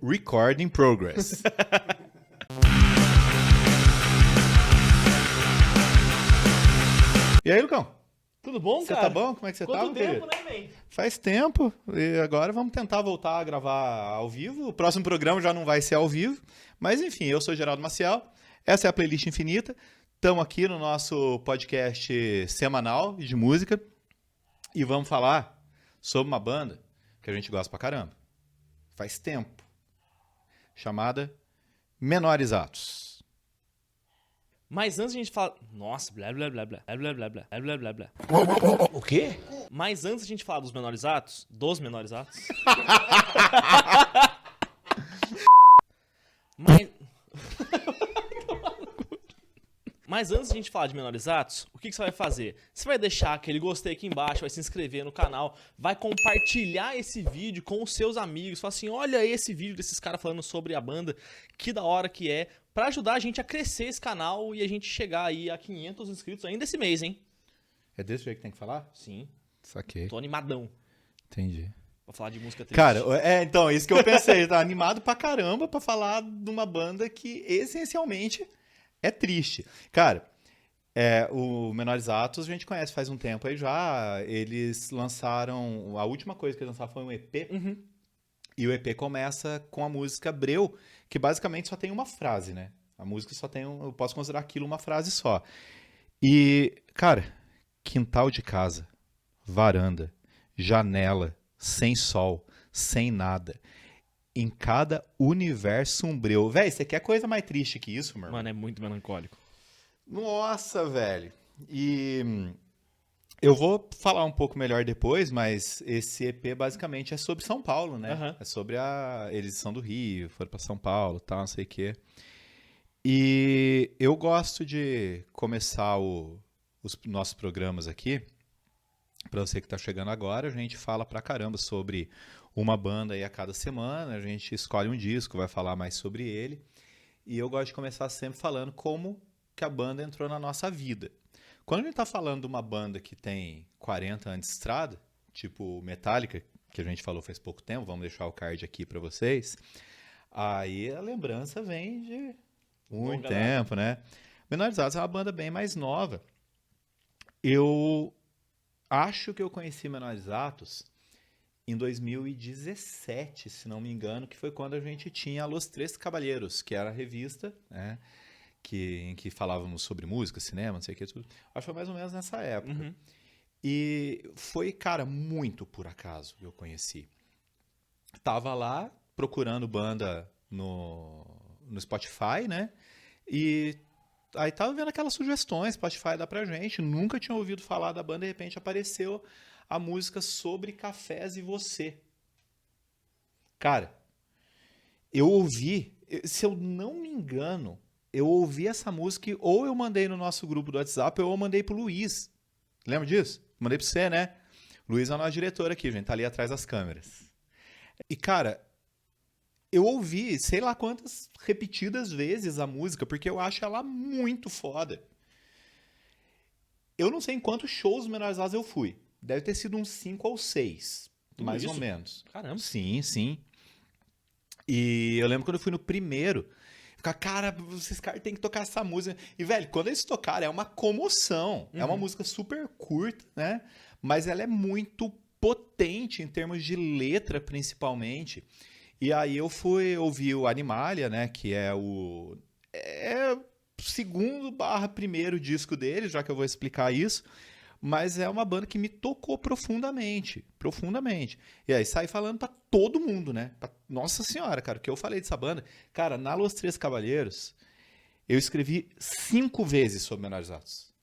Record in progress. E aí, Lucão? Tudo bom, Você cara? tá bom? Como é que você tá, Quanto meu tempo, querido? né, man? Faz tempo. E agora vamos tentar voltar a gravar ao vivo. O próximo programa já não vai ser ao vivo. Mas enfim, eu sou Geraldo Maciel. Essa é a Playlist Infinita. Estamos aqui no nosso podcast semanal de música. E vamos falar sobre uma banda que a gente gosta pra caramba. Faz tempo. Chamada Menores Atos. Mas antes a gente falar... Nossa, blá, blá, blá, blá, blá, blá, blá, blá, blá, blá. O quê? Mas antes a gente falar dos menores atos... Mas antes de a gente falar de menores atos, o que você vai fazer? Você vai deixar aquele gostei aqui embaixo, vai se inscrever no canal, vai compartilhar esse vídeo com os seus amigos, fala assim, olha esse vídeo desses caras falando sobre a banda, que da hora que é, pra ajudar a gente a crescer esse canal e a gente chegar aí a 500 inscritos ainda esse mês, hein? É desse jeito que tem que falar? Sim, Saquei. tô animadão Entendi. pra falar de música triste. Cara, então, isso que eu pensei. Tá animado pra caramba pra falar de uma banda que essencialmente é triste. Cara, o Menores Atos a gente conhece faz um tempo aí já. Eles lançaram... A última coisa que eles lançaram foi um EP. Uhum. E o EP começa com a música Breu, que basicamente só tem uma frase, né? A música só tem... Eu posso considerar aquilo uma frase só. E, cara, quintal de casa, varanda, janela, sem sol, sem nada. Em cada universo um breu. Véi, você quer coisa mais triste que isso, meu irmão? Mano, é muito melancólico. Nossa, velho. E eu vou falar um pouco melhor depois, mas esse EP basicamente é sobre São Paulo, né? Aham. É sobre eles são do Rio, foram pra São Paulo, tal, não sei o quê. E eu gosto de começar os nossos programas aqui. Pra você que tá chegando agora, a gente fala pra caramba sobre uma banda aí a cada semana, a gente escolhe um disco, vai falar mais sobre ele. E eu gosto de começar sempre falando como que a banda entrou na nossa vida. Quando a gente tá falando de uma banda que tem 40 anos de estrada, tipo Metallica, que a gente falou faz pouco tempo, vamos deixar o card aqui pra vocês, aí a lembrança vem de muito Longa tempo, né? Menores Atos é uma banda bem mais nova. Eu acho que eu conheci Menores Atos em 2017, se não me engano, que foi quando a gente tinha Los Tres Caballeros, que era a revista, né, em que falávamos sobre música, cinema, não sei o que, tudo. Acho que foi mais ou menos nessa época. Uhum. E foi, cara, muito por acaso que eu conheci. Tava lá procurando banda no Spotify, né, e aí tava vendo aquelas sugestões, Spotify dá pra gente, nunca tinha ouvido falar da banda, de repente apareceu a música Sobre Cafés e Você. Cara, eu ouvi, se eu não me engano, eu ouvi essa música ou eu mandei no nosso grupo do WhatsApp ou eu mandei pro Luiz. Lembra disso? Mandei pro você, né? Luiz é o nosso diretor aqui, gente, tá ali atrás das câmeras. E, cara, eu ouvi, sei lá quantas repetidas vezes a música, porque eu acho ela muito foda. Eu não sei em quantos shows Menores Atos eu fui. Deve ter sido uns 5 ou 6, Tudo mais isso? ou menos. Caramba. Sim, sim. E eu lembro quando eu fui no primeiro, ficar, cara, esses caras têm que tocar essa música. E, velho, quando eles tocaram, é uma comoção. É uma música super curta, né? Mas ela é muito potente em termos de letra, principalmente. E aí eu fui ouvir o Animalia, né? Que é o segundo / primeiro disco deles, já que eu vou explicar isso. Mas é uma banda que me tocou profundamente, profundamente. E aí saí falando pra todo mundo, né? Nossa senhora, cara, o que eu falei dessa banda. Cara, na Los Tres Caballeros, eu escrevi 5 vezes sobre Menores Atos.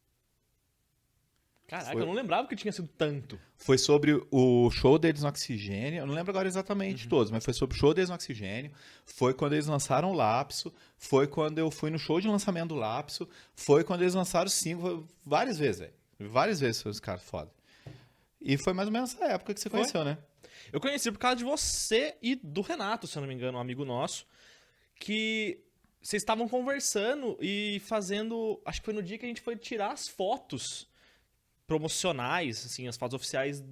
Caraca, Foi. eu não lembrava que tinha sido tanto. Foi sobre o show deles no Oxigênio. Eu não lembro agora exatamente todos, mas foi sobre o show deles no Oxigênio. Foi quando eles lançaram o Lapso. Foi quando eu fui no show de lançamento do Lapso. Foi quando eles lançaram o single. Várias vezes, velho. Várias vezes foi os caras foda. E foi mais ou menos essa época que você Foi. conheceu, né? Eu conheci por causa de você e do Renato, se eu não me engano, um amigo nosso, que vocês estavam conversando e fazendo... Acho que foi no dia que a gente foi tirar as fotos promocionais, assim, as fotos oficiais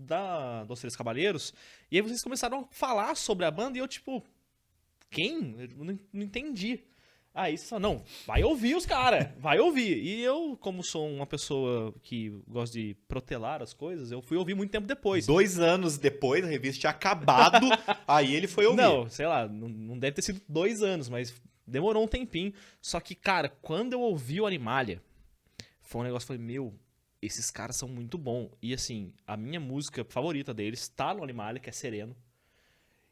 dos Três Caballeiros. E aí vocês começaram a falar sobre a banda e eu, tipo... quem? Eu não entendi. Aí você fala, não, vai ouvir os caras, vai ouvir. E eu, como sou uma pessoa que gosta de protelar as coisas, eu fui ouvir muito tempo depois. 2 anos depois, a revista tinha acabado, aí ele foi ouvir. Não, sei lá, não deve ter sido 2 anos, mas demorou um tempinho. Só que, cara, quando eu ouvi o Animalia, foi um negócio, eu falei, meu, esses caras são muito bons. E assim, a minha música favorita deles tá no Animalia, que é Sereno.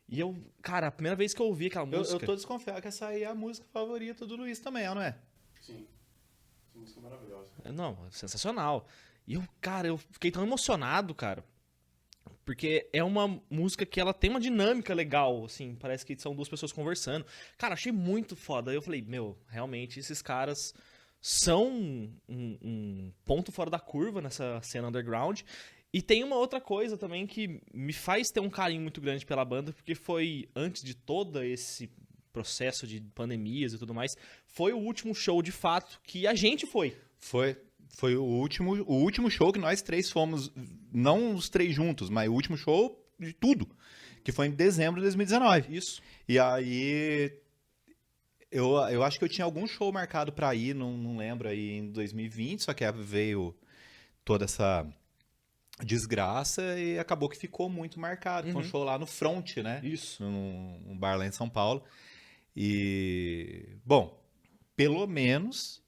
E eu, cara, a primeira vez que eu ouvi aquela música... Eu tô desconfiado que essa aí é a música favorita do Luiz também, não é? Sim. Essa música é maravilhosa. Não, sensacional. E eu, cara, eu fiquei tão emocionado, cara. Porque é uma música que ela tem uma dinâmica legal, assim, parece que são duas pessoas conversando. Cara, achei muito foda. Aí eu falei, meu, realmente esses caras são um ponto fora da curva nessa cena underground. E tem uma outra coisa também que me faz ter um carinho muito grande pela banda, porque foi antes de todo esse processo de pandemias e tudo mais, foi o último show de fato que a gente foi. Foi o último show que nós três fomos, não os três juntos, mas o último show de tudo, que foi em dezembro de 2019. Isso. E aí, eu acho que eu tinha algum show marcado pra ir, não lembro, aí em 2020, só que veio toda essa desgraça e acabou que ficou muito marcado. Foi um show lá no Front, né? Isso. Num bar lá em São Paulo. E, bom, pelo menos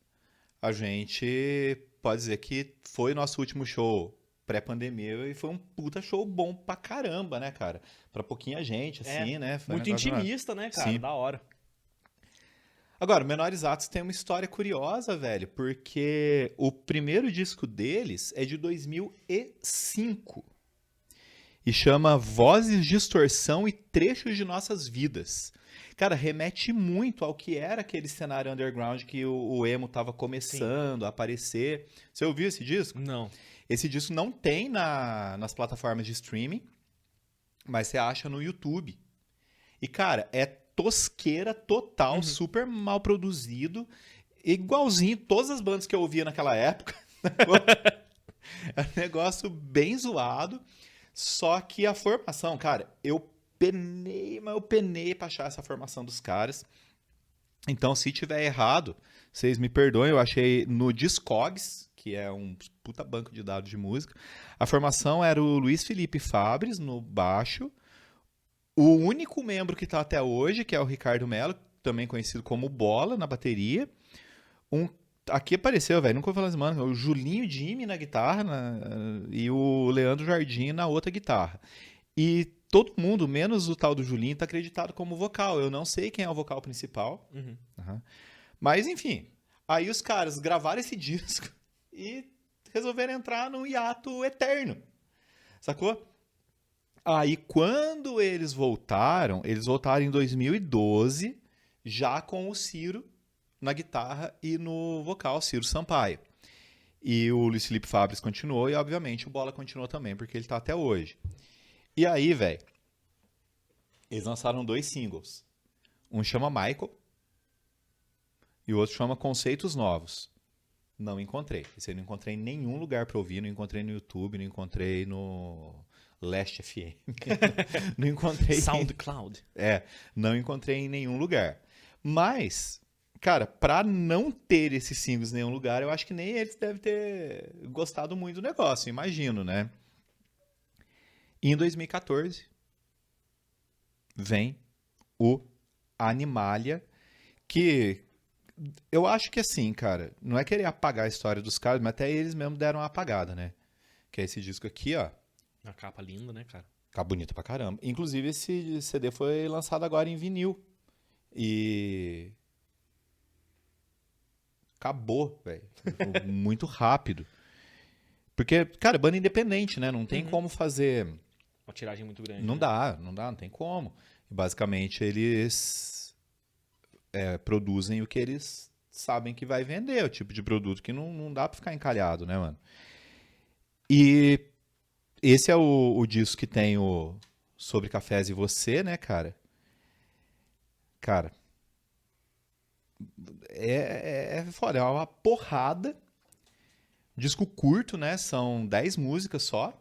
a gente pode dizer que foi o nosso último show pré-pandemia e foi um puta show bom pra caramba, né, cara? Pra pouquinha gente, assim, né? Foi um Muito negócio intimista, né, cara? Sim. Da hora. Agora, o Menores Atos tem uma história curiosa, velho, porque o primeiro disco deles é de 2005 e chama Vozes, Distorção e Trechos de Nossas Vidas. Cara, remete muito ao que era aquele cenário underground que o emo tava começando a aparecer. Você ouviu esse disco? Não. Esse disco não tem nas plataformas de streaming, mas você acha no YouTube. E, cara, é tosqueira total, super mal produzido, igualzinho todas as bandas que eu ouvia naquela época. É um negócio bem zoado, só que a formação, cara, eu penei pra achar essa formação dos caras. Então, se tiver errado, vocês me perdoem, eu achei no Discogs, que é um puta banco de dados de música, a formação era o Luiz Felipe Fabres no baixo, o único membro que tá até hoje, que é o Ricardo Mello, também conhecido como Bola, na bateria. Aqui apareceu, velho, nunca ouvi falar assim, mano, o Julinho Jimmy na guitarra e o Leandro Jardim na outra guitarra. E todo mundo, menos o tal do Julinho, tá acreditado como vocal. Eu não sei quem é o vocal principal. Uhum. Mas, enfim, aí os caras gravaram esse disco e resolveram entrar num hiato eterno. Sacou? Aí, quando eles voltaram em 2012, já com o Ciro na guitarra e no vocal, Ciro Sampaio. E o Luiz Felipe Fabres continuou e, obviamente, o Bola continuou também, porque ele tá até hoje. E aí, velho, eles lançaram 2 singles. Um chama Michael e o outro chama Conceitos Novos. Não encontrei. Esse eu não encontrei em nenhum lugar pra ouvir, não encontrei no YouTube, não encontrei no Last FM. Não encontrei. SoundCloud. Não encontrei em nenhum lugar. Mas, cara, pra não ter esses singles em nenhum lugar, eu acho que nem eles devem ter gostado muito do negócio, imagino, né? E em 2014, vem o Animalia, que eu acho que assim, cara, não é querer apagar a história dos caras, mas até eles mesmos deram uma apagada, né? Que é esse disco aqui, ó. Uma capa linda, né, cara? Tá bonito pra caramba. Inclusive, esse CD foi lançado agora em vinil. E acabou, velho. Muito rápido. Porque, cara, banda independente, né? Não tem como fazer. Uma tiragem muito grande. Não né? dá, não tem como. E, basicamente, eles produzem o que eles sabem que vai vender. O tipo de produto que não dá pra ficar encalhado, né, mano? E esse é o disco que tem o Sobre Cafés e Você, né, cara? Cara, é foda, é uma porrada. Disco curto, né? São 10 músicas só.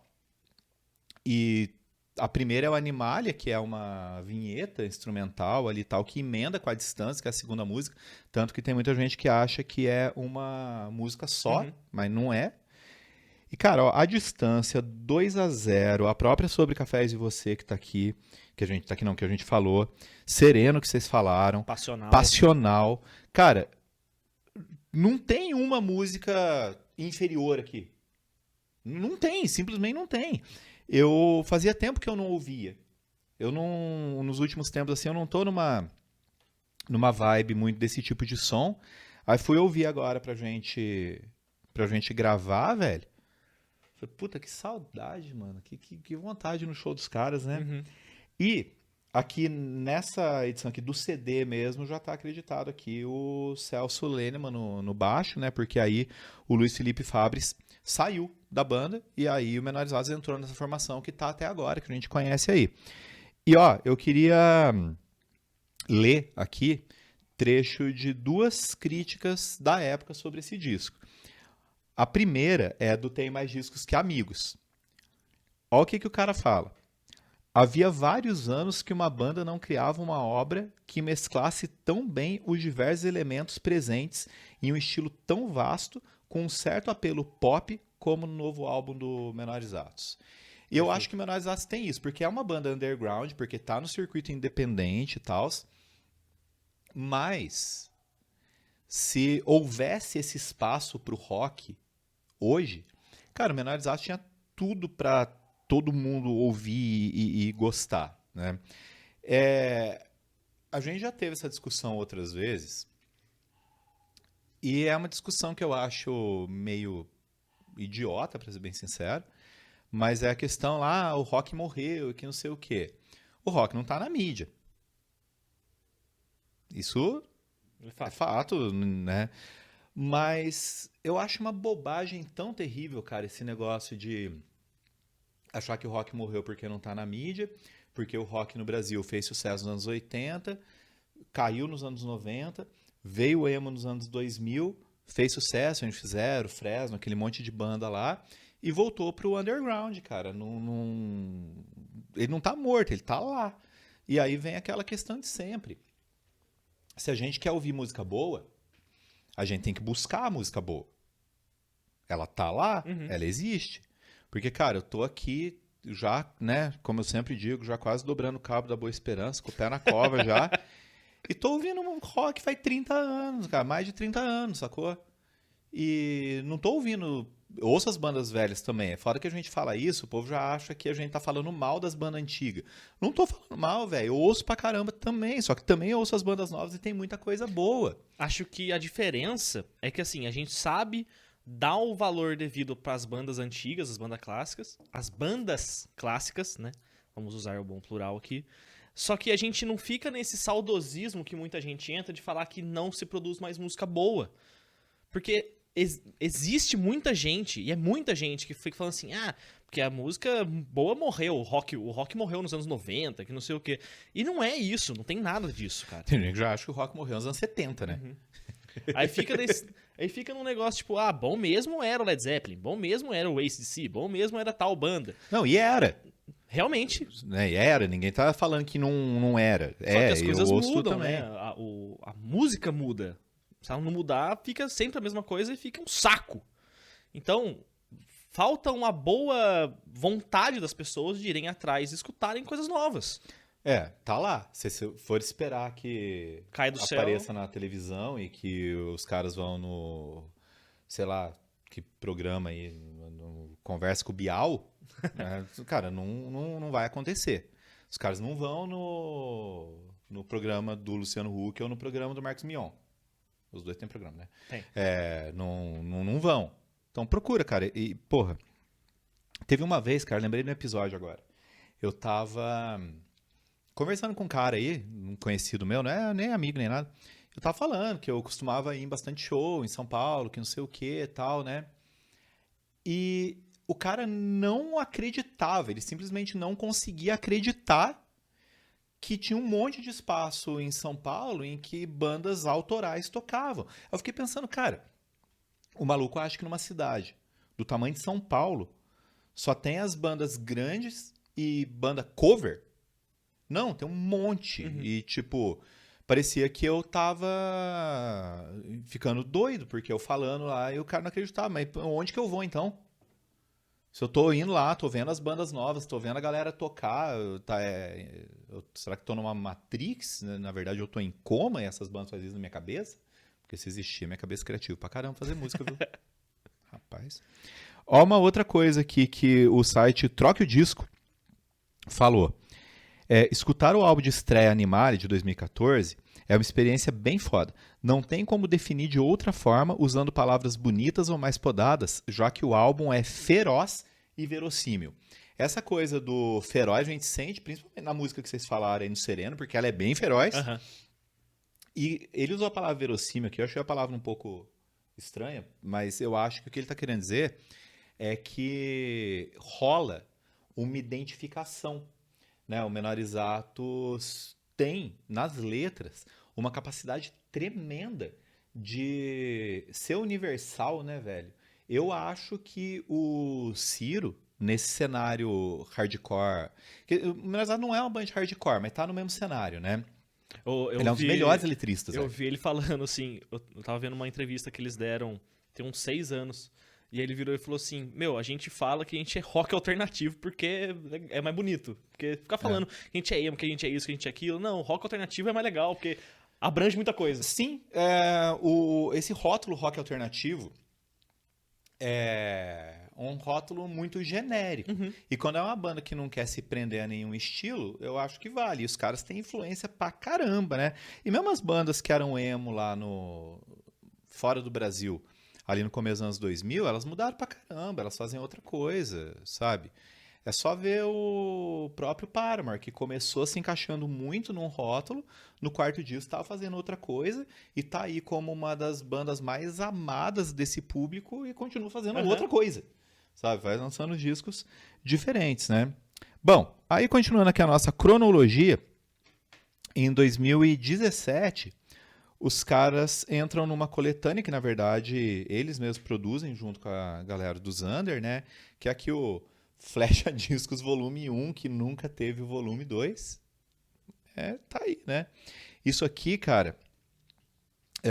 E A primeira é o Animalia, que é uma vinheta instrumental ali e tal, que emenda com a Distância, que é a segunda música. Tanto que tem muita gente que acha que é uma música só, mas não é. E, cara, ó, a Distância, 2-0, a própria Sobre Cafés e Você, que tá aqui, que a gente tá aqui não, que a gente falou, Sereno, que vocês falaram, Passional. Passional. Cara, não tem uma música inferior aqui. Não tem, simplesmente não tem. Eu fazia tempo que eu não ouvia. Eu não, nos últimos tempos, assim, eu não tô numa vibe muito desse tipo de som. Aí fui ouvir agora pra gente gravar, velho. Falei, puta, que saudade, mano. Que vontade no show dos caras, né? Uhum. E aqui nessa edição aqui do CD mesmo já tá acreditado aqui o Celso Leneman no baixo, né? Porque aí o Luiz Felipe Fabres saiu da banda e aí o Menorizados entrou nessa formação que tá até agora, que a gente conhece aí. E ó, eu queria ler aqui trecho de 2 críticas da época sobre esse disco. A primeira é do Tem Mais Discos Que Amigos. Olha o que o cara fala. Havia vários anos que uma banda não criava uma obra que mesclasse tão bem os diversos elementos presentes em um estilo tão vasto, com um certo apelo pop, como no novo álbum do Menorizados. E eu acho que o Menorizados tem isso, porque é uma banda underground, porque tá no circuito independente e tal, mas se houvesse esse espaço pro rock hoje, cara, o Menorizados tinha tudo pra todo mundo ouvir e gostar, né? A gente já teve essa discussão outras vezes e é uma discussão que eu acho meio idiota, pra ser bem sincero, mas é a questão lá, o rock morreu e que não sei o quê. O rock não tá na mídia. Isso é fato, né? Mas eu acho uma bobagem tão terrível, cara, esse negócio de achar que o rock morreu porque não tá na mídia, porque o rock no Brasil fez sucesso nos anos 80, caiu nos anos 90, veio o emo nos anos 2000, fez sucesso, a gente fizeram, Fresno, aquele monte de banda lá, e voltou pro underground, cara. Ele não tá morto, ele tá lá. E aí vem aquela questão de sempre. Se a gente quer ouvir música boa, a gente tem que buscar a música boa. Ela tá lá, ela existe. Porque, cara, eu tô aqui já, né, como eu sempre digo, já quase dobrando o cabo da Boa Esperança, com o pé na cova já. E tô ouvindo um rock faz 30 anos, cara, mais de 30 anos, sacou? E não tô ouvindo... Eu ouço as bandas velhas também. É foda que a gente fala isso, o povo já acha que a gente tá falando mal das bandas antigas. Não tô falando mal, velho. Eu ouço pra caramba também, só que também eu ouço as bandas novas e tem muita coisa boa. Acho que a diferença é que, assim, a gente sabe dar o valor devido pras bandas antigas, as bandas clássicas, né? Vamos usar o bom plural aqui. Só que a gente não fica nesse saudosismo que muita gente entra de falar que não se produz mais música boa. Porque existe muita gente, e é muita gente, que fica falando assim, porque a música boa morreu, o rock morreu nos anos 90, que não sei o quê. E não é isso, não tem nada disso, cara. Tem gente que já acha que o rock morreu nos anos 70, né? Aí fica num negócio tipo, bom mesmo era o Led Zeppelin, bom mesmo era o AC/DC, bom mesmo era tal banda. Não, e era. Realmente. Né, e era, ninguém tá falando que não era. Só que as coisas eu ouço mudam, também. né? A música muda. Se ela não mudar, fica sempre a mesma coisa e fica um saco. Então, falta uma boa vontade das pessoas de irem atrás e escutarem coisas novas. Tá lá. Se você for esperar que Cai do céu. apareça na televisão e que os caras vão no, sei lá, que programa aí, no Conversa com o Bial, né, cara, não vai acontecer. Os caras não vão no programa do Luciano Huck ou no programa do Marcos Mion. Os dois têm programa, né? Tem. Não vão. Então procura, cara. E, porra, teve uma vez, cara, lembrei de um episódio agora. Eu tava conversando com um cara aí, um conhecido meu, não é nem amigo nem nada. Eu tava falando que eu costumava ir em bastante show em São Paulo, que não sei o que e tal, né? E o cara não acreditava, ele simplesmente não conseguia acreditar que tinha um monte de espaço em São Paulo em que bandas autorais tocavam. Eu fiquei pensando, cara, o maluco acha que numa cidade do tamanho de São Paulo só tem as bandas grandes E banda cover? Não, tem um monte. E, tipo, parecia que eu tava ficando doido, porque eu falando lá e o cara não acreditava. Mas onde que eu vou, então? Se eu tô indo lá, tô vendo as bandas novas, tô vendo a galera tocar, será que tô numa Matrix? Na verdade, eu tô em coma e essas bandas fazem isso na minha cabeça? Porque se existir, minha cabeça é criativa pra caramba fazer música, viu? Rapaz. Ó, uma outra coisa aqui que o site Troque o Disco falou. Escutar o álbum de estreia Animale de 2014 é uma experiência bem foda. Não tem como definir de outra forma usando palavras bonitas ou mais podadas, já que o álbum é feroz e verossímil. Essa coisa do feroz a gente sente, principalmente na música que vocês falaram aí no Sereno, porque ela é bem feroz. Aham. E ele usou a palavra verossímil aqui, eu achei a palavra um pouco estranha, mas eu acho que o que ele está querendo dizer é que rola uma identificação, né? O Menorizatos tem, nas letras, uma capacidade tremenda de ser universal, né, velho? Eu acho que o Ciro, nesse cenário hardcore... O Menorizatos não é uma banda de hardcore, mas tá no mesmo cenário, né? Ele é um dos melhores letristas. Eu vi ele falando assim, eu tava vendo uma entrevista que eles deram tem uns 6 anos, e aí ele virou e falou assim, a gente fala que a gente é rock alternativo porque é mais bonito, porque ficar falando que a gente é emo, que a gente é isso, que a gente é aquilo, não, rock alternativo é mais legal, porque abrange muita coisa. Sim, esse rótulo rock alternativo é um rótulo muito genérico. E quando é uma banda que não quer se prender a nenhum estilo, eu acho que vale. E os caras têm influência pra caramba, né? E mesmo as bandas que eram emo lá fora do Brasil, ali no começo dos anos 2000, elas mudaram pra caramba, elas fazem outra coisa, sabe? É só ver o próprio Paramore, que começou se encaixando muito num rótulo, no quarto disco estava fazendo outra coisa, e tá aí como uma das bandas mais amadas desse público e continua fazendo outra coisa, sabe? Vai lançando discos diferentes, né? Bom, aí continuando aqui a nossa cronologia, em 2017, os caras entram numa coletânea que, na verdade, eles mesmos produzem junto com a galera do Xander, né? Que é aqui o Flecha Discos Volume 1, que nunca teve o Volume 2. Tá aí, né? Isso aqui, cara,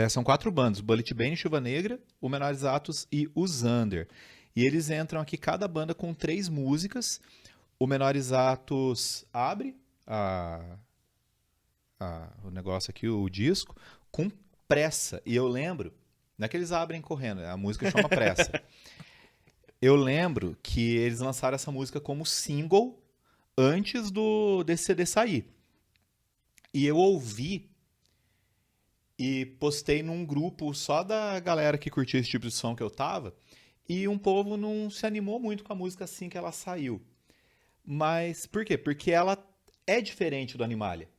são 4 bandas. O Bullet Bane, Chuva Negra, o Menorizatos e o Xander. E eles entram aqui, cada banda com 3 músicas. O Menorizatos abre o negócio aqui, o disco, com pressa. E eu lembro, não é que eles abrem correndo, a música chama Pressa. Eu lembro que eles lançaram essa música como single antes desse CD sair. E eu ouvi e postei num grupo só da galera que curtia esse tipo de som que eu tava, e um povo não se animou muito com a música assim que ela saiu. Mas por quê? Porque ela é diferente do Animalia.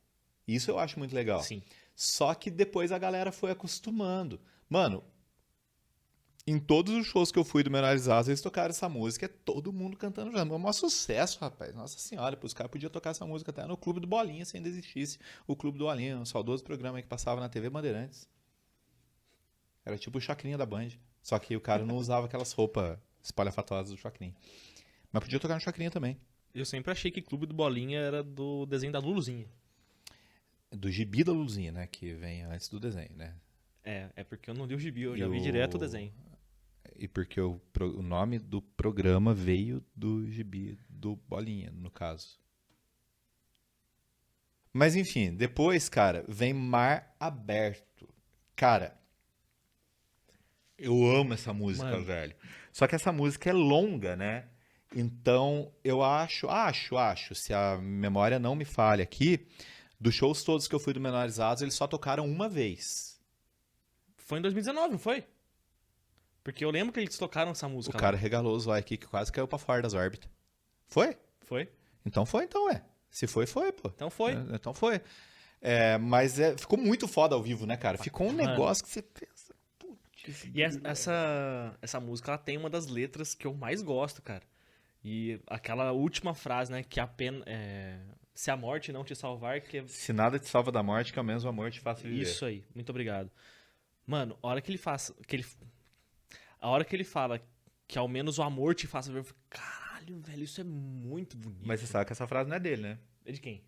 Isso eu acho muito legal. Sim. Só que depois a galera foi acostumando. Mano, em todos os shows que eu fui do Menorizados, eles tocaram essa música, todo mundo cantando já. É um maior sucesso, rapaz. Nossa senhora, os caras podiam tocar essa música até no Clube do Bolinha, se ainda existisse o Clube do Bolinha, um saudoso programa que passava na TV Bandeirantes. Era tipo o Chacrinha da Band. Só que o cara não usava aquelas roupas espalhafatosas do Chacrinha. Mas podia tocar no Chacrinha também. Eu sempre achei que Clube do Bolinha era do desenho da Luluzinha. Do gibi da Luzinha, né? Que vem antes do desenho, né? É porque eu não li o gibi, eu já vi direto o desenho. E porque o nome do programa veio do gibi do Bolinha, no caso. Mas enfim, depois, cara, vem Mar Aberto. Cara, eu amo essa música, Mano. velho. Só que essa música é longa, né? Então, eu acho, se a memória não me falha aqui, dos shows todos que eu fui do Menorizados, eles só tocaram uma vez. Foi em 2019, não foi? Porque eu lembro que eles tocaram essa O música cara lá. regalou o zóio aqui, que quase caiu pra fora das órbitas. Foi? Foi? Então foi, então é. Se foi, foi, pô. Então foi. Então foi. Mas ficou muito foda ao vivo, né, cara? Ficou um Mano. negócio que você pensa... Putz, E essa música, ela tem uma das letras que eu mais gosto, cara. E aquela última frase, né, que apenas... se a morte não te salvar, que... Se nada te salva da morte, que ao menos o amor te faça viver. Isso aí, muito obrigado. Mano, a hora que ele faz... A hora que ele fala que ao menos o amor te faça viver, eu fico, caralho, Caralho, velho, isso é muito bonito. Mas você sabe que essa frase não é dele, né? É de quem?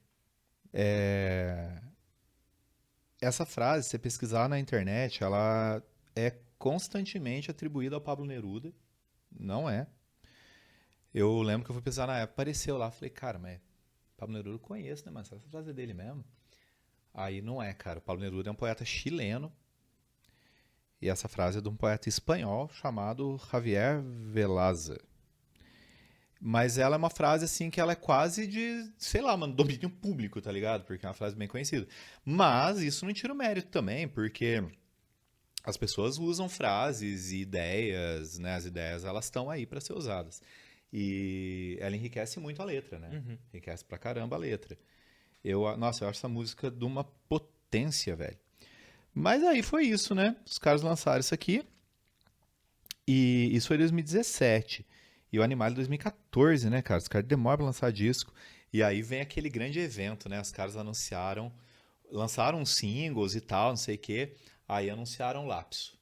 Essa frase, se você pesquisar na internet, ela é constantemente atribuída ao Pablo Neruda. Não é. Eu lembro que eu fui pesquisar na época, apareceu lá, falei, cara, mas Pablo Neruda eu conheço, né, mano? Essa frase é dele mesmo? Aí não é, cara. O Pablo Neruda é um poeta chileno. E essa frase é de um poeta espanhol chamado Javier Velaza. Mas ela é uma frase, assim, que ela é quase de, sei lá, mano, domínio público, tá ligado? Porque é uma frase bem conhecida. Mas isso não tira o mérito também, porque as pessoas usam frases e ideias, né? As ideias, elas estão aí para ser usadas. E ela enriquece muito a letra, né? Enriquece pra caramba a letra. Nossa, eu acho essa música de uma potência, velho. Mas aí foi isso, né? Os caras lançaram isso aqui. E isso foi em 2017. E o Animal em 2014, né, cara? Os caras demoram pra lançar disco. E aí vem aquele grande evento, né? Os caras lançaram singles e tal, não sei o quê. Aí anunciaram Lapso.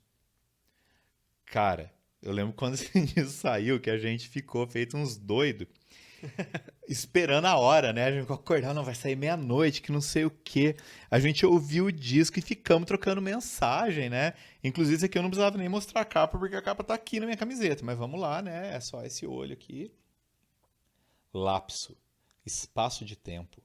Cara, eu lembro quando esse disco saiu, que a gente ficou feito uns doidos. Esperando a hora, né? A gente ficou acordado, não, vai sair meia-noite, que não sei o quê. A gente ouviu o disco e ficamos trocando mensagem, né? Inclusive, isso aqui eu não precisava nem mostrar a capa, porque a capa tá aqui na minha camiseta. Mas vamos lá, né? É só esse olho aqui. Lapso. Espaço de tempo.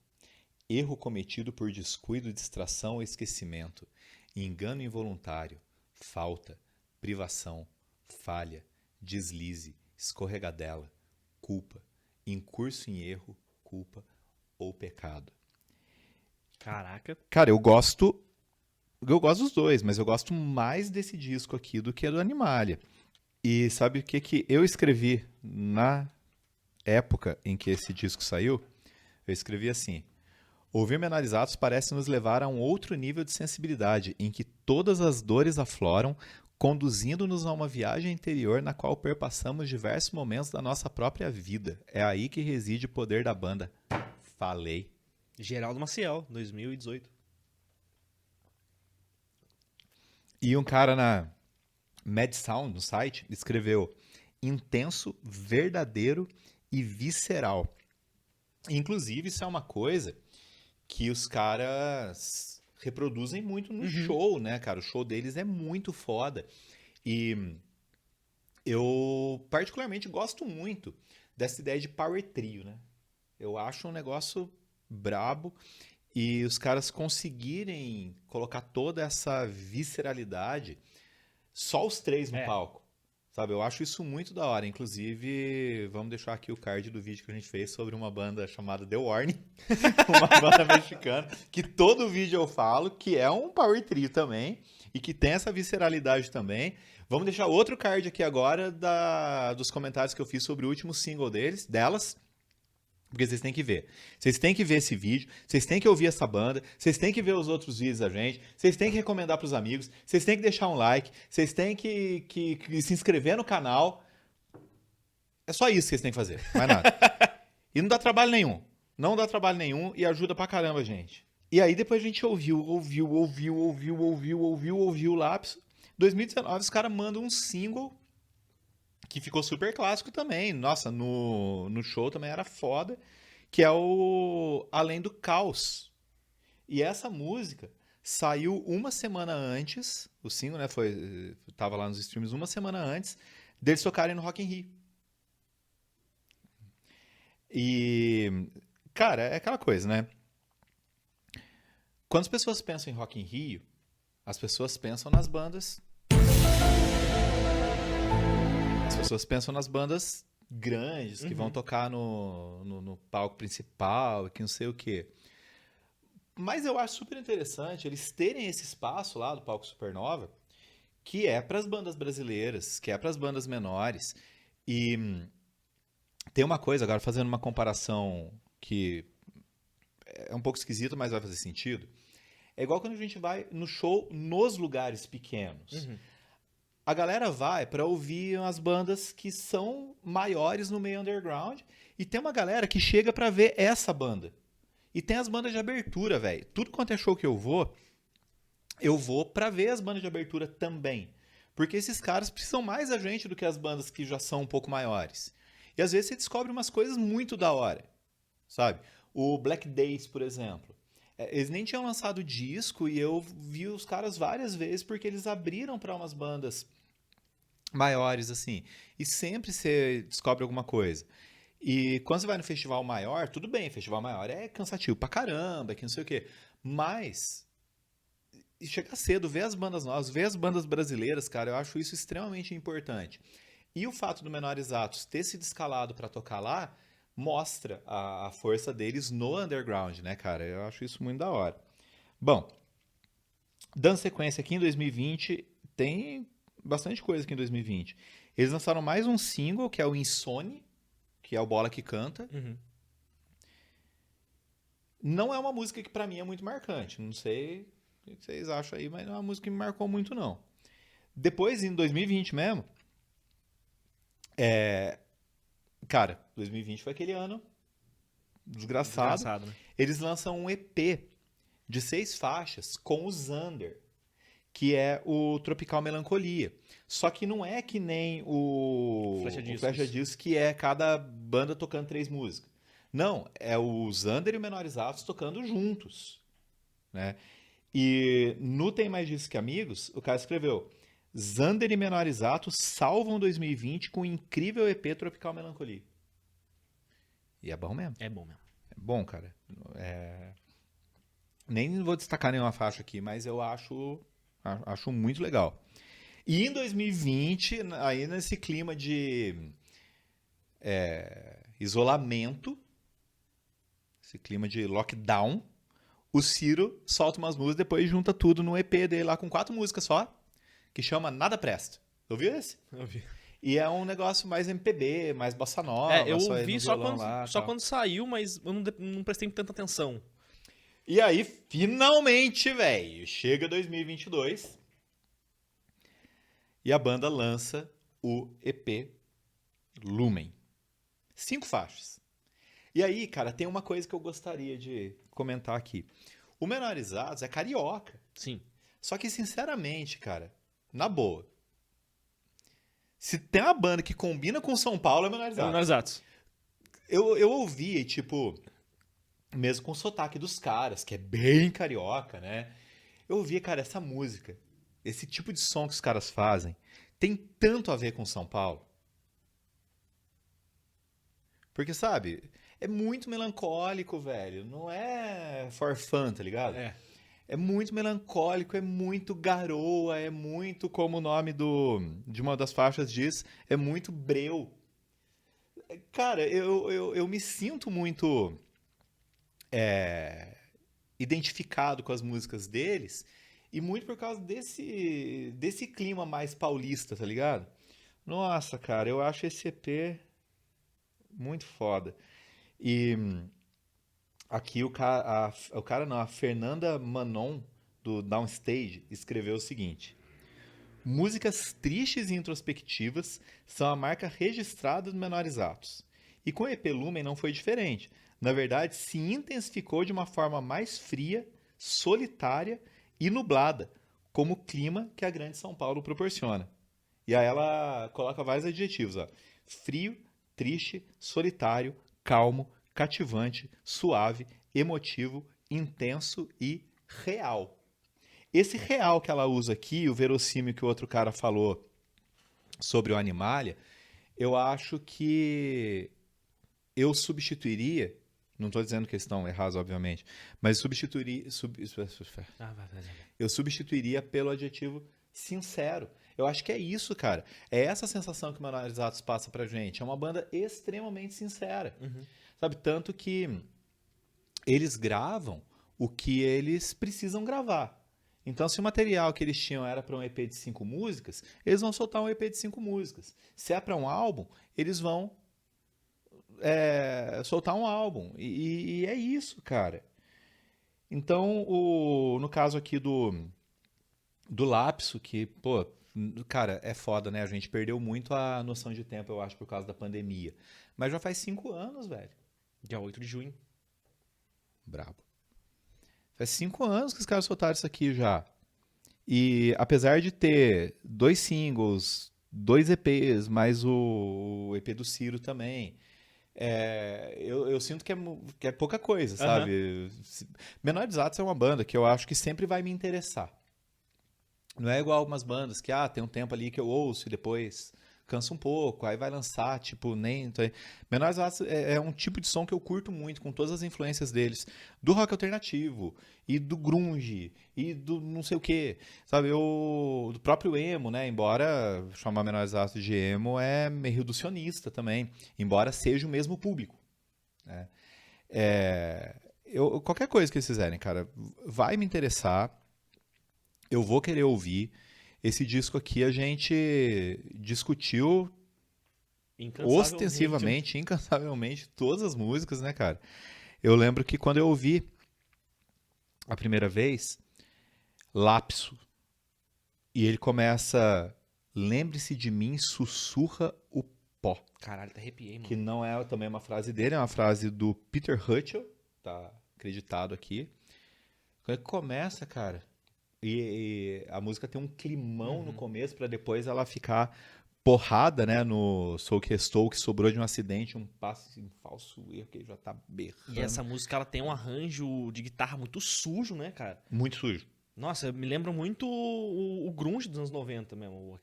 Erro cometido por descuido, distração ou esquecimento. Engano involuntário. Falta. Privação. Falha. Deslize. Escorregadela. Culpa. Incurso em erro, culpa ou pecado. Caraca. Cara, eu gosto dos dois, mas eu gosto mais desse disco aqui do que do Animalia. E sabe o que eu escrevi na época em que esse disco saiu? Eu escrevi assim: ouvir Menalizados parece nos levar a um outro nível de sensibilidade, em que todas as dores afloram, conduzindo-nos a uma viagem interior na qual perpassamos diversos momentos da nossa própria vida. É aí que reside o poder da banda. Falei. Geraldo Maciel, 2018. E um cara na Mad Sound, no site, escreveu intenso, verdadeiro e visceral. Inclusive, isso é uma coisa que os caras reproduzem muito no show, né, cara? O show deles é muito foda. E eu particularmente gosto muito dessa ideia de power trio, né? Eu acho um negócio brabo e os caras conseguirem colocar toda essa visceralidade, só os três no palco. Sabe, eu acho isso muito da hora. Inclusive, vamos deixar aqui o card do vídeo que a gente fez sobre uma banda chamada The Warning, uma banda mexicana, que todo vídeo eu falo que é um power trio também e que tem essa visceralidade também. Vamos deixar outro card aqui agora dos comentários que eu fiz sobre o último single delas. Porque vocês têm que ver. Vocês têm que ver esse vídeo, vocês têm que ouvir essa banda, vocês têm que ver os outros vídeos da gente, vocês têm que recomendar pros amigos, vocês têm que deixar um like, vocês têm que se inscrever no canal. É só isso que vocês têm que fazer, mais nada. E não dá trabalho nenhum. Não dá trabalho nenhum e ajuda pra caramba, gente. E aí depois a gente ouviu o Lapso. 2019 os caras mandam um single que ficou super clássico também. Nossa, no show também era foda. Que é o Além do Caos. E essa música saiu uma semana antes. O single, né? Tava lá nos streams uma semana antes deles tocarem no Rock in Rio. E, cara, é aquela coisa, né? Quando as pessoas pensam em Rock in Rio, as pessoas pensam nas bandas. As pessoas pensam nas bandas grandes, que vão tocar no palco principal, que não sei o quê. Mas eu acho super interessante eles terem esse espaço lá do palco Supernova, que é para as bandas brasileiras, que é para as bandas menores. E tem uma coisa, agora fazendo uma comparação que é um pouco esquisita, mas vai fazer sentido. É igual quando a gente vai no show nos lugares pequenos. A galera vai para ouvir umas bandas que são maiores no meio underground e tem uma galera que chega para ver essa banda. E tem as bandas de abertura, velho. Tudo quanto é show que eu vou para ver as bandas de abertura também. Porque esses caras precisam mais da gente do que as bandas que já são um pouco maiores. E às vezes você descobre umas coisas muito da hora, sabe? O Black Days, por exemplo. Eles nem tinham lançado disco e eu vi os caras várias vezes porque eles abriram para umas bandas maiores, assim. E sempre você descobre alguma coisa. E quando você vai no festival maior, tudo bem, festival maior é cansativo pra caramba, que não sei o quê. Mas e chegar cedo, ver as bandas novas, ver as bandas brasileiras, cara, eu acho isso extremamente importante. E o fato do Menores Atos ter sido escalado pra tocar lá mostra a força deles no underground, né, cara? Eu acho isso muito da hora. Bom, dando sequência aqui em 2020, tem bastante coisa aqui em 2020. Eles lançaram mais um single, que é o Insone, que é o Bola que Canta. Uhum. Não é uma música que pra mim é muito marcante. Não sei o que vocês acham aí, mas não é uma música que me marcou muito, não. Depois, em 2020 mesmo, cara, 2020 foi aquele ano desgraçado. Desgraçado, né? Eles lançam um EP de 6 faixas com o Xander, que é o Tropical Melancolia. Só que não é que nem o Flecha Discos, que é cada banda tocando 3 músicas. Não, é o Xander e o Menores Atos tocando juntos, né? E no Tem Mais Disso Que Amigos, o cara escreveu: Xander e Menores Atos salvam 2020 com o incrível EP Tropical Melancolia. E é bom mesmo. É bom mesmo. É bom, cara. Nem vou destacar nenhuma faixa aqui, mas eu acho muito legal. E em 2020, aí nesse clima de isolamento, esse clima de lockdown, o Ciro solta umas músicas, depois junta tudo no EP dele lá com 4 músicas só, que chama Nada Presta. Ouviu esse? Eu vi. E é um negócio mais MPB, mais bossa nova. Eu ouvi no só violão lá, só tal. quando saiu, mas eu não prestei tanta atenção. E aí, finalmente, velho, chega 2022 e a banda lança o EP Lumen. 5 faixas. E aí, cara, tem uma coisa que eu gostaria de comentar aqui. O Menorizados é carioca. Sim. Só que, sinceramente, cara, na boa, se tem uma banda que combina com São Paulo, é Menorizados. Menores Atos. Eu ouvi, e, tipo, mesmo com o sotaque dos caras, que é bem carioca, né? Eu ouvi, cara, essa música, esse tipo de som que os caras fazem, tem tanto a ver com São Paulo. Porque, sabe, é muito melancólico, velho. Não é for fun, tá ligado? É muito melancólico, é muito garoa, é muito, como o nome de uma das faixas diz, é muito breu. Cara, eu me sinto muito identificado com as músicas deles e muito por causa desse clima mais paulista, tá ligado? Nossa, cara, eu acho esse EP muito foda. E aqui a Fernanda Manon, do Downstage, escreveu o seguinte: músicas tristes e introspectivas são a marca registrada dos Menores Atos. E com o EP Lumen não foi diferente. Na verdade, se intensificou de uma forma mais fria, solitária e nublada, como o clima que a Grande São Paulo proporciona. E aí ela coloca vários adjetivos, ó: frio, triste, solitário, calmo, cativante, suave, emotivo, intenso e real. Esse real que ela usa aqui, o verossímil que o outro cara falou sobre o Animalia, eu acho que eu substituiria, não estou dizendo que eles estão errados, obviamente, mas eu substituiria pelo adjetivo sincero. Eu acho que é isso, cara. É essa sensação que o Menores Atos passa pra gente. É uma banda extremamente sincera. Uhum. Sabe? Tanto que eles gravam o que eles precisam gravar. Então, se o material que eles tinham era para um EP de 5 músicas, eles vão soltar um EP de 5 músicas. Se é para um álbum, eles vão soltar um álbum. E é isso, cara. Então, no caso aqui do Lapso, que, pô, cara, é foda, né? A gente perdeu muito a noção de tempo, eu acho, por causa da pandemia. Mas já faz 5 anos, velho. Dia 8 de junho. Brabo. Faz 5 anos que os caras soltaram isso aqui já. E apesar de ter 2 singles, 2 EPs, mais o EP do Ciro também. Eu sinto que é pouca coisa, Aham. sabe? Menores Atos é uma banda que eu acho que sempre vai me interessar. Não é igual algumas bandas que, tem um tempo ali que eu ouço e depois cansa um pouco, aí vai lançar, tipo, nem... Menores Atos é um tipo de som que eu curto muito, com todas as influências deles, do rock alternativo, e do grunge, e do não sei o quê, sabe? Do próprio emo, né? Embora chamar Menores Atos de emo é meio reducionista também, embora seja o mesmo público, né? Qualquer coisa que eles fizerem, cara, vai me interessar, eu vou querer ouvir. Esse disco aqui a gente discutiu Incansavelmente, né? ostensivamente, incansavelmente, todas as músicas, né, cara? Eu lembro que quando eu ouvi a primeira vez, Lapso, e ele começa, lembre-se de mim, sussurra o pó. Caralho, até arrepiei, mano. Que não é também uma frase dele, é uma frase do Peter Hutchell, tá acreditado aqui. Quando ele começa, cara, e a música tem um climão no começo pra depois ela ficar porrada, né, no Sou que Estou, que sobrou de um acidente, um passe em falso erro que ele já tá berrando. E essa música, ela tem um arranjo de guitarra muito sujo, né, cara? Muito sujo. Nossa, me lembra muito o grunge dos anos 90 mesmo,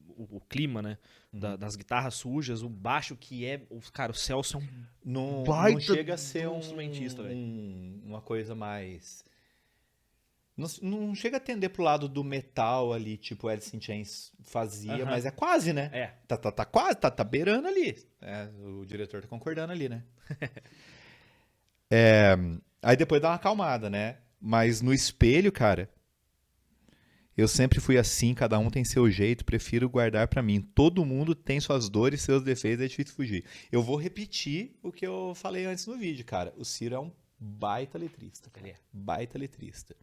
o clima, né? Das guitarras sujas, o baixo que é... Cara, o Celso é um Não baita chega a ser do instrumentista, velho. uma coisa mais... Não chega a tender pro lado do metal ali, tipo Alice in Chains fazia, Aham. mas é quase, né? É. Tá quase, tá beirando ali. O diretor tá concordando ali, né? Aí depois dá uma acalmada, né? Mas no espelho, cara, eu sempre fui assim, cada um tem seu jeito, prefiro guardar pra mim. Todo mundo tem suas dores, seus defeitos, é difícil fugir. Eu vou repetir o que eu falei antes no vídeo, cara. O Ciro é um baita letrista, cara. Ele é. Baita letrista.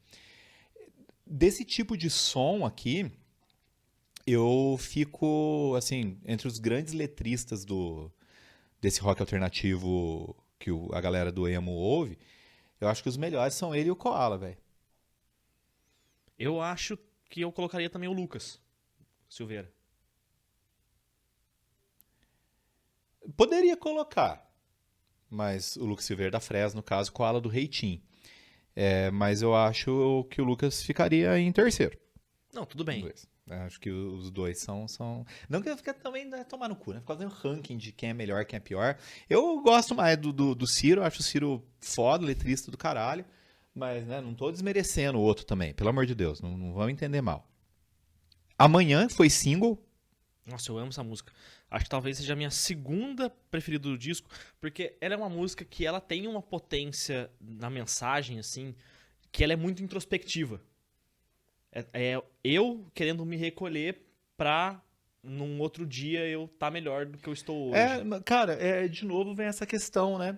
Desse tipo de som aqui, eu fico, assim, entre os grandes letristas desse rock alternativo que a galera do emo ouve, eu acho que os melhores são ele e o Koala, velho. Eu acho que eu colocaria também o Lucas Silveira. Poderia colocar, mas o Lucas Silveira da Fresno, no caso, Koala do Reitinho. Mas eu acho que o Lucas ficaria em terceiro. Não, tudo bem. Dois. Acho que os dois são... Não que eu fique também tomar no cu, né? Ficar fazendo ranking de quem é melhor, quem é pior. Eu gosto mais do Ciro, acho o Ciro foda, letrista do caralho. Mas, né, não tô desmerecendo o outro também, pelo amor de Deus, não vamos entender mal. Amanhã foi single. Nossa, eu amo essa música. Acho que talvez seja a minha segunda preferida do disco, porque ela é uma música que ela tem uma potência na mensagem, assim, que ela é muito introspectiva. É eu querendo me recolher pra, num outro dia, eu tá melhor do que eu estou hoje. Cara, de novo vem essa questão, né?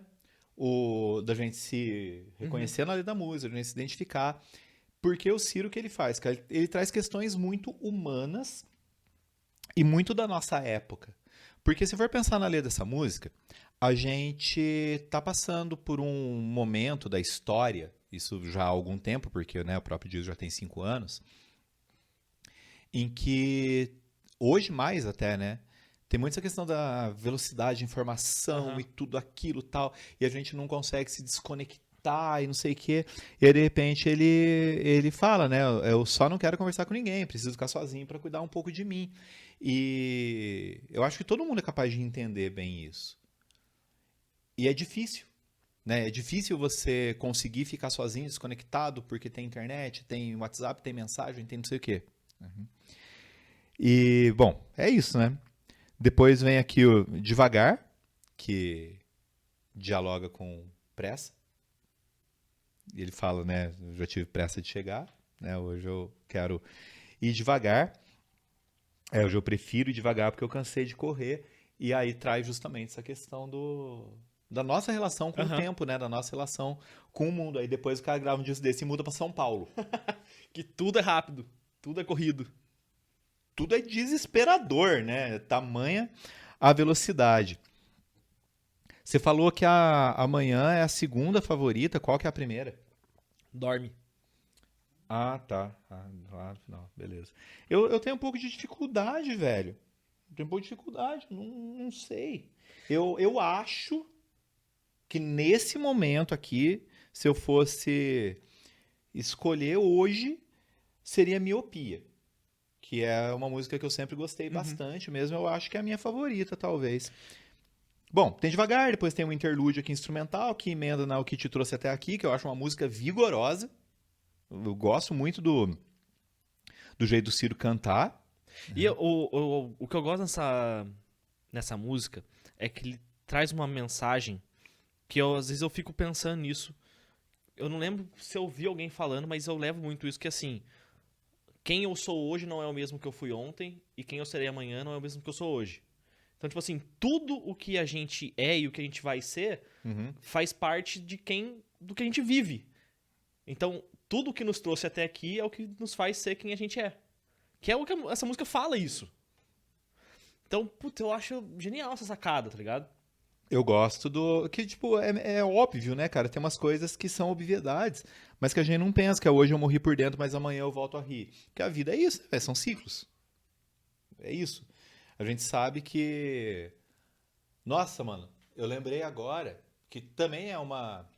Da gente se reconhecer na letra da música, da gente se identificar. Porque o Ciro, o que ele faz? Cara, ele traz questões muito humanas e muito da nossa época. Porque se for pensar na letra dessa música, a gente tá passando por um momento da história, isso já há algum tempo, porque, né, o próprio disco já tem 5 anos, em que, hoje mais até, né, tem muito essa questão da velocidade de informação e tudo aquilo tal, e a gente não consegue se desconectar e não sei o quê. E aí, de repente, ele fala, né, eu só não quero conversar com ninguém, preciso ficar sozinho para cuidar um pouco de mim. E eu acho que todo mundo é capaz de entender bem isso. E é difícil, né? É difícil você conseguir ficar sozinho, desconectado, porque tem internet, tem WhatsApp, tem mensagem, tem não sei o quê. E, bom, é isso, né? Depois vem aqui o Devagar, que dialoga com pressa. Ele fala, né? Eu já tive pressa de chegar, né? Hoje eu quero ir devagar. Hoje eu prefiro ir devagar porque eu cansei de correr. E aí traz justamente essa questão da nossa relação com o tempo, né? Da nossa relação com o mundo. Aí depois o cara grava um disco desse e muda pra São Paulo. Que tudo é rápido, tudo é corrido. Tudo é desesperador, né? Tamanha a velocidade. Você falou que amanhã é a segunda favorita. Qual que é a primeira? Dorme. Ah, tá. Lá no final, beleza. Eu tenho um pouco de dificuldade, velho. Tem um pouco de dificuldade, não sei. Eu acho que nesse momento aqui, se eu fosse escolher hoje, seria Miopia, que é uma música que eu sempre gostei bastante mesmo. Eu acho que é a minha favorita, talvez. Bom, tem Devagar, depois tem um interlúdio aqui instrumental, que emenda na O Que Te Trouxe Até Aqui, que eu acho uma música vigorosa. Eu gosto muito do jeito do Ciro cantar. E o que eu gosto nessa música é que ele traz uma mensagem que às vezes eu fico pensando nisso. Eu não lembro se eu vi alguém falando, mas eu levo muito isso, que assim, quem eu sou hoje não é o mesmo que eu fui ontem, e quem eu serei amanhã não é o mesmo que eu sou hoje. Então, tipo assim, tudo o que a gente é e o que a gente vai ser faz parte do que a gente vive. Então, tudo o que nos trouxe até aqui é o que nos faz ser quem a gente é. Que é o que essa música fala isso. Então, puta, eu acho genial essa sacada, tá ligado? Eu gosto do... Que, tipo, é óbvio, né, cara? Tem umas coisas que são obviedades, mas que a gente não pensa, que é hoje eu morri por dentro, mas amanhã eu volto a rir. Porque a vida é isso, né? São ciclos. É isso. A gente sabe que... Nossa, mano, eu lembrei agora que também é uma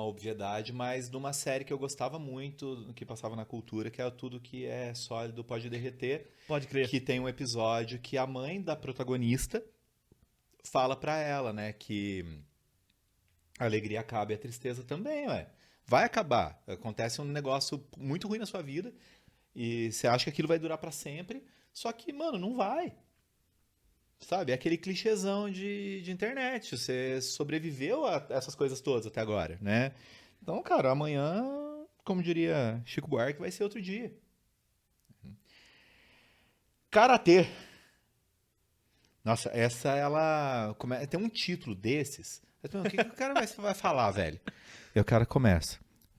obviedade, mas de uma série que eu gostava muito, que passava na Cultura, que é Tudo Que É Sólido Pode Derreter. Pode crer. Que tem um episódio que a mãe da protagonista fala pra ela, né, que a alegria acaba e a tristeza também, ué. Vai acabar. Acontece um negócio muito ruim na sua vida e você acha que aquilo vai durar pra sempre, só que, mano, não vai. Sabe? É aquele clichêzão de internet. Você sobreviveu a essas coisas todas até agora, né? Então, cara, amanhã, como diria Chico Buarque, vai ser outro dia. Karatê. Nossa, essa ela tem um título desses. O que o cara vai falar, velho? E o cara começa.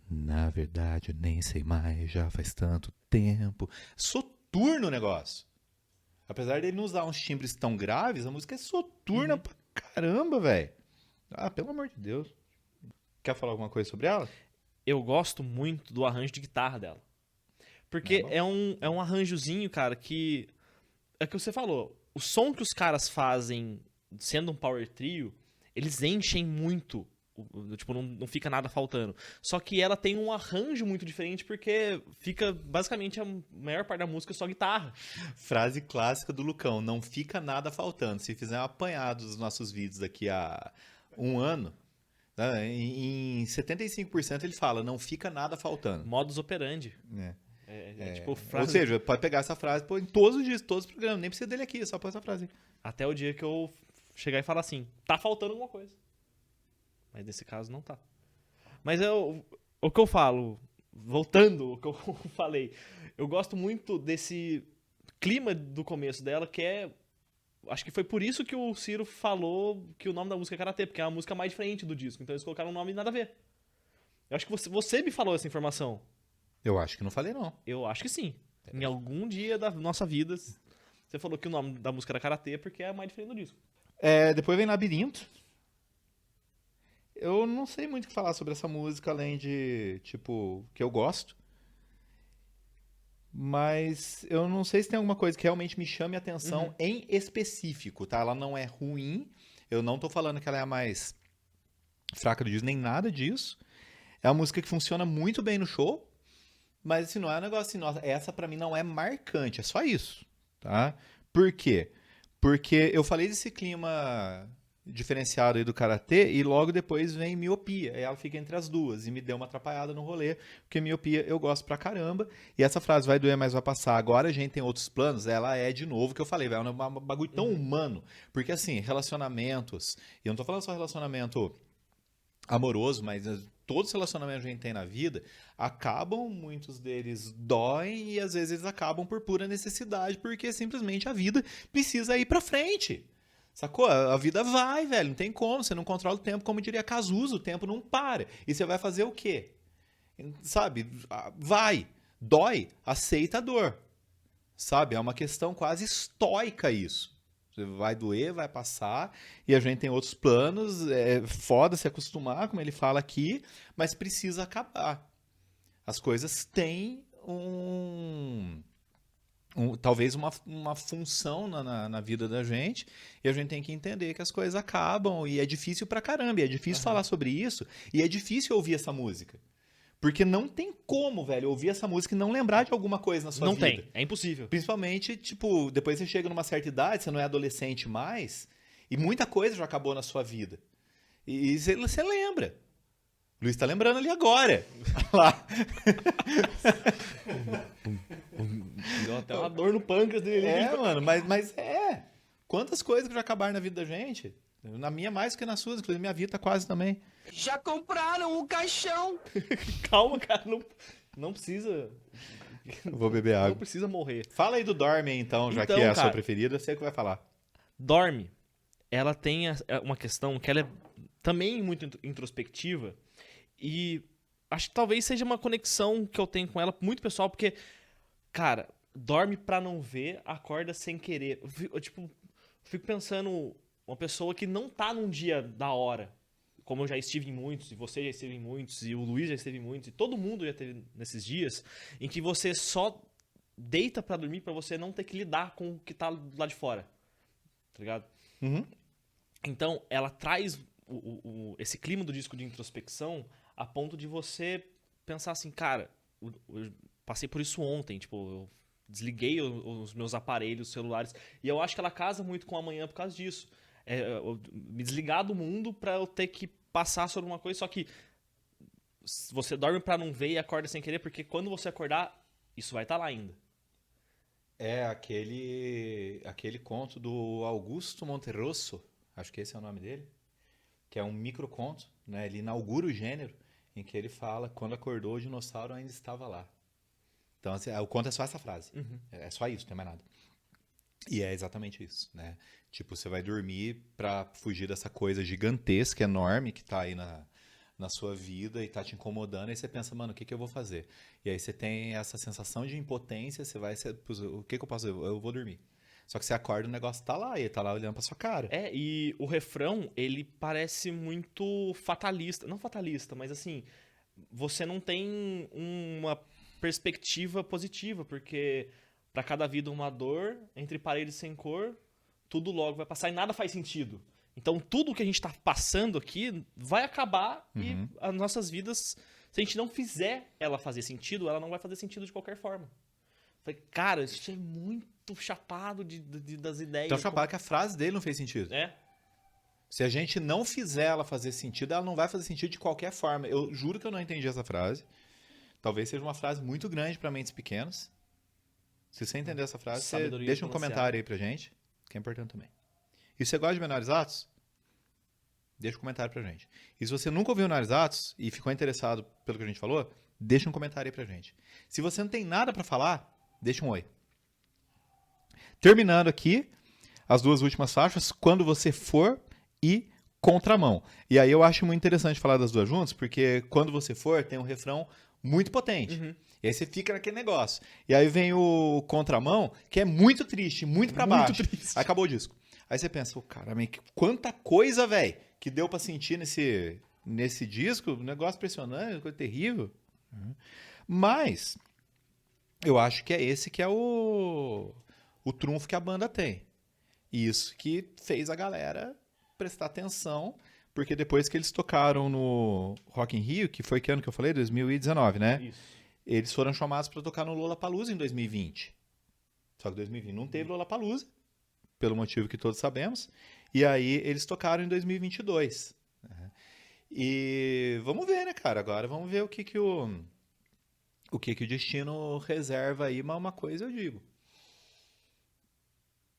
Na verdade, eu nem sei mais, já faz tanto tempo. Soturno o negócio. Apesar dele não usar uns timbres tão graves, a música é soturna pra caramba, velho. Ah, pelo amor de Deus. Quer falar alguma coisa sobre ela? Eu gosto muito do arranjo de guitarra dela. Porque é um arranjozinho, cara, que... É o que você falou. O som que os caras fazem, sendo um power trio, eles enchem muito. Tipo, não fica nada faltando. Só que ela tem um arranjo muito diferente, porque fica, basicamente, a maior parte da música só guitarra. Frase clássica do Lucão, não fica nada faltando. Se fizer um apanhado dos nossos vídeos daqui a um ano, né, em 75% ele fala, não fica nada faltando. Modus operandi. Tipo, frase... Ou seja, pode pegar essa frase pô, em todos os dias, todos os programas. Nem precisa dele aqui, é só pôr essa frase. Até o dia que eu chegar e falar assim, tá faltando alguma coisa. Mas nesse caso não tá. Mas o que eu falo, voltando ao que eu falei, eu gosto muito desse clima do começo dela, que é... Acho que foi por isso que o Ciro falou que o nome da música é Karatê, porque é uma música mais diferente do disco. Então eles colocaram um nome nada a ver. Eu acho que você me falou essa informação. Eu acho que não falei, não. Eu acho que sim. Em algum dia da nossa vida, você falou que o nome da música era Karatê porque é mais diferente do disco. Depois vem Labirinto. Eu não sei muito o que falar sobre essa música, além de, tipo, que eu gosto. Mas eu não sei se tem alguma coisa que realmente me chame a atenção em específico, tá? Ela não é ruim. Eu não tô falando que ela é a mais fraca do disco, nem nada disso. É uma música que funciona muito bem no show. Mas, assim, não é um negócio assim, nossa, essa pra mim não é marcante. É só isso, tá? Por quê? Porque eu falei desse clima diferenciado aí do Karatê e logo depois vem Miopia. E ela fica entre as duas e me deu uma atrapalhada no rolê, porque Miopia eu gosto pra caramba. E essa frase vai doer, mas vai passar. Agora a gente tem outros planos. Ela é, de novo, que eu falei, é um bagulho tão humano. Porque, assim, relacionamentos... E eu não tô falando só relacionamento amoroso, mas todos os relacionamentos que a gente tem na vida acabam, muitos deles doem e às vezes eles acabam por pura necessidade, porque simplesmente a vida precisa ir pra frente. Sacou? A vida vai, velho, não tem como, você não controla o tempo, como diria Cazuza, o tempo não para. E você vai fazer o quê? Sabe? Vai, dói, aceita a dor. Sabe? É uma questão quase estoica isso. Vai doer, vai passar, e a gente tem outros planos, é foda se acostumar, como ele fala aqui, mas precisa acabar. As coisas têm talvez uma função na vida da gente, e a gente tem que entender que as coisas acabam, e é difícil pra caramba, e é difícil falar sobre isso, e é difícil ouvir essa música. Porque não tem como, velho, ouvir essa música e não lembrar de alguma coisa na sua Não vida. tem, é impossível. Principalmente, tipo, depois você chega numa certa idade, você não é adolescente mais, e muita coisa já acabou na sua vida. E você lembra. O Luiz tá lembrando ali agora. Lá. Deu até uma dor no pâncreas dele. Mano, mas é. Quantas coisas que já acabaram na vida da gente? Na minha mais do que nas suas, inclusive minha vida tá quase também. Já compraram um caixão? Calma, cara, não precisa. Vou beber Não água. precisa morrer. Fala aí do Dorme, então, já Então, que é a sua cara, preferida, eu sei o que vai falar. Dorme, ela tem uma questão que ela é também muito introspectiva e acho que talvez seja uma conexão que eu tenho com ela muito pessoal, porque, cara, dorme pra não ver, acorda sem querer. Eu fico pensando, uma pessoa que não tá num dia da hora, como eu já estive em muitos, e você já esteve em muitos, e o Luiz já esteve em muitos, e todo mundo já teve nesses dias, em que você só deita pra dormir pra você não ter que lidar com o que tá lá de fora. Tá ligado? Uhum. Então, ela traz esse clima do disco de introspecção a ponto de você pensar assim, cara, eu passei por isso ontem, tipo, eu desliguei os meus aparelhos celulares, e eu acho que ela casa muito com amanhã por causa disso. Me desligar do mundo pra eu ter que passar sobre uma coisa, só que você dorme pra não ver e acorda sem querer, porque quando você acordar, isso vai estar lá ainda. É aquele conto do Augusto Monterroso, acho que esse é o nome dele, que é um microconto, né? Ele inaugura o gênero, em que ele fala, quando acordou o dinossauro ainda estava lá. Então, assim, o conto é só essa frase. Uhum. É só isso, não tem mais nada. E é exatamente isso, né? Tipo, você vai dormir pra fugir dessa coisa gigantesca, enorme, que tá aí na sua vida e tá te incomodando, e você pensa, mano, o que eu vou fazer? E aí você tem essa sensação de impotência, o que eu posso fazer? Eu vou dormir. Só que você acorda, o negócio tá lá, e ele tá lá olhando pra sua cara. E o refrão, ele parece muito fatalista. Não fatalista, mas assim, você não tem uma perspectiva positiva, porque pra cada vida uma dor, entre paredes sem cor, tudo logo vai passar e nada faz sentido. Então tudo que a gente tá passando aqui vai acabar e as nossas vidas, se a gente não fizer ela fazer sentido, ela não vai fazer sentido de qualquer forma. Falei, cara, isso é muito chapado das ideias. Então, chapado que a frase dele não fez sentido. É. Se a gente não fizer ela fazer sentido, ela não vai fazer sentido de qualquer forma. Eu juro que eu não entendi essa frase. Talvez seja uma frase muito grande para mentes pequenas. Se você entender essa frase, você Sabedoria deixa um pronunciada. comentário aí pra gente, que é importante também. E se você gosta de Menores Atos, deixa um comentário pra gente. E se você nunca ouviu Menores Atos e ficou interessado pelo que a gente falou, deixa um comentário aí pra gente. Se você não tem nada pra falar, deixa um oi. Terminando aqui, as duas últimas faixas, Quando Você For e Contramão. E aí eu acho muito interessante falar das duas juntas, porque Quando Você For tem um refrão muito potente. E aí você fica naquele negócio. E aí vem o Contramão, que é muito triste, muito pra baixo. triste. Aí acabou o disco. Aí você pensa, oh, cara, quanta coisa, velho, que deu pra sentir nesse disco. Um negócio impressionante, coisa terrível. Mas eu acho que é esse que é o trunfo que a banda tem. Isso que fez a galera prestar atenção, porque depois que eles tocaram no Rock in Rio, que foi que ano que eu falei? 2019, né? Isso. Eles foram chamados para tocar no Lollapalooza em 2020. Só que 2020 não teve Lollapalooza, pelo motivo que todos sabemos. E aí eles tocaram em 2022. E vamos ver, né, cara? Agora vamos ver o que o destino reserva aí, mas uma coisa eu digo.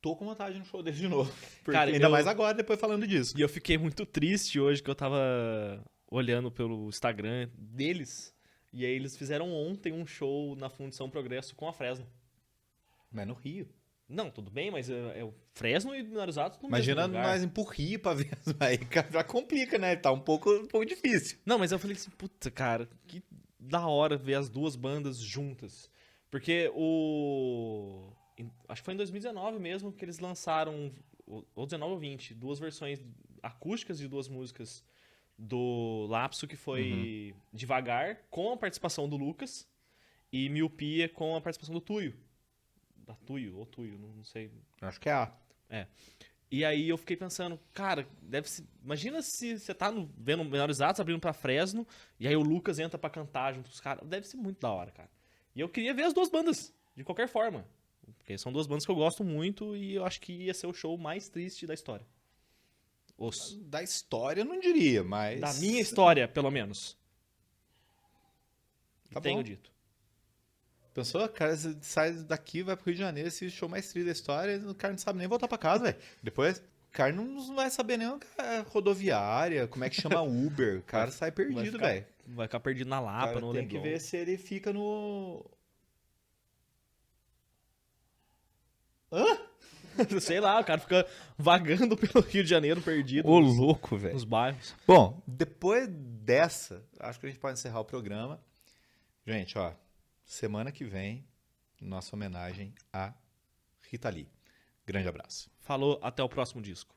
Tô com vontade no show deles de novo. Porque Cara, ainda mais agora, depois falando disso. E eu fiquei muito triste hoje que eu tava olhando pelo Instagram deles. E aí eles fizeram ontem um show na Fundição Progresso com a Fresno. Mas no Rio. Não, tudo bem, mas é o Fresno e Menores Atos no Imagina mesmo lugar. nós ir pro Rio pra ver. Aí já complica, né? Tá um pouco difícil. Não, mas eu falei assim, puta, cara, que da hora ver as duas bandas juntas. Porque acho que foi em 2019 mesmo que eles lançaram, ou 19 ou 20, duas versões acústicas de duas músicas do Lapso, que foi Devagar, com a participação do Lucas, e Miopia com a participação do Tuyo, Da Tuyo, ou Tuyo, não sei. Acho que é A. E aí eu fiquei pensando, cara, deve ser. Imagina se você tá vendo Menores Atos, abrindo pra Fresno, e aí o Lucas entra pra cantar junto com os caras. Deve ser muito da hora, cara. E eu queria ver as duas bandas, de qualquer forma. Porque são duas bandas que eu gosto muito e eu acho que ia ser o show mais triste da história. Da história, eu não diria, mas... Da minha história, pelo menos. Tá Tenho bom. dito. Pensou? O cara sai daqui, vai pro Rio de Janeiro, esse show mais triste da história, o cara não sabe nem voltar pra casa, velho. Depois, o cara não vai saber nem rodoviária, como é que chama Uber. O cara sai perdido, velho. Vai ficar perdido na O Lapa, cara no tem que Leblon. ver se ele fica no... Sei lá, o cara fica vagando pelo Rio de Janeiro, perdido. Ô, louco, velho. Nos bairros. Bom, depois dessa, acho que a gente pode encerrar o programa. Gente, ó, semana que vem, nossa homenagem a Rita Lee. Grande abraço. Falou, até o próximo disco.